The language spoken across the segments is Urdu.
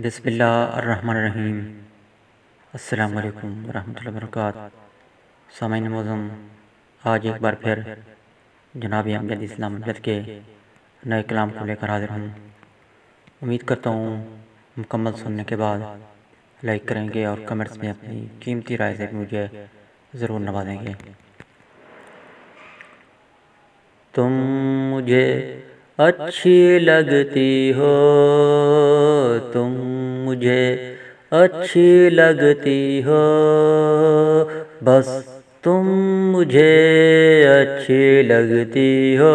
بسم اللہ الرحمن الرحیم۔ السلام علیکم ورحمۃ اللہ وبرکاتہ۔ سامعین معظم، آج ایک بار پھر جناب امجد اسلام امجد کے نئے کلام کو لے کر حاضر ہوں۔ امید کرتا ہوں مکمل سننے کے بعد لائک کریں گے اور کمنٹس میں اپنی قیمتی رائے سے مجھے ضرور نوازیں گے۔ تم مجھے اچھی لگتی ہو، تم مجھے اچھی لگتی ہو، بس تم مجھے اچھی لگتی ہو،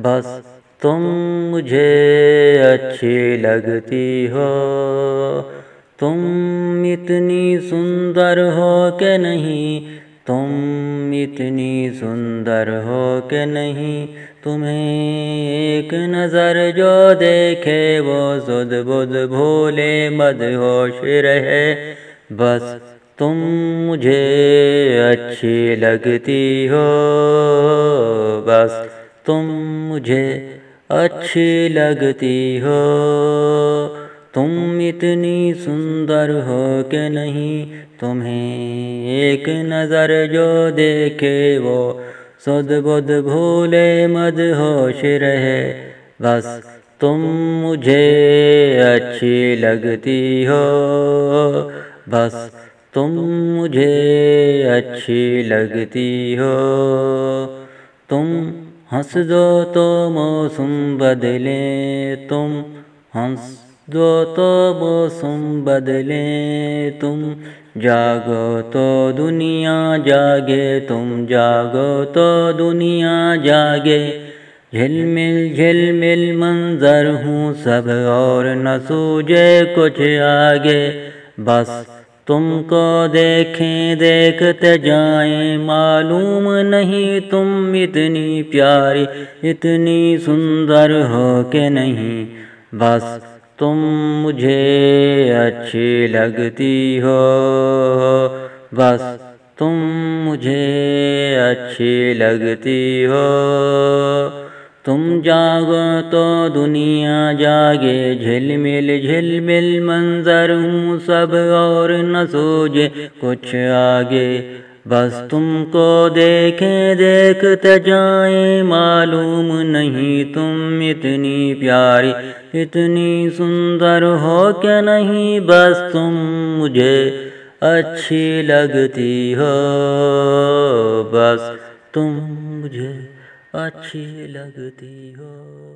بس تم مجھے اچھی لگتی ہو۔ تم اتنی سندر ہو کہ نہیں، تم اتنی سندر ہو کہ نہیں، تمہیں ایک نظر جو دیکھے وہ سدھ بدھ بھولے مدہوش رہے، بس تم مجھے اچھی لگتی ہو، بس تم مجھے اچھی لگتی ہو۔ تم اتنی سندر ہو کہ نہیں، تمہیں ایک نظر جو دیکھے وہ سدھ بدھ بھولے مدہوش رہے، بس تم مجھے اچھی لگتی ہو، بس تم مجھے اچھی لگتی ہو۔ تم ہنس دو تو موسم بدلیں، تم ہنس دو تو موسم بدلیں، تم جاگو تو دنیا جاگے، تم جاگو تو دنیا جاگے۔ جھلمل جھلمل منظر ہوں سب اور نہ سوجے کچھ آگے، بس تم کو دیکھیں دیکھتے جائیں، معلوم نہیں تم اتنی پیاری اتنی سندر ہو کہ نہیں، بس تم مجھے اچھی لگتی ہو، بس تم مجھے اچھی لگتی ہو۔ تم جاگو تو دنیا جاگے، جھلمل جھلمل منظر ہوں سب اور نہ سوجے کچھ آگے، بس تم کو دیکھیں دیکھتے جائیں، معلوم نہیں تم اتنی پیاری اتنی سندر ہو کہ نہیں، بس تم مجھے اچھی لگتی ہو، بس تم مجھے اچھی لگتی ہو۔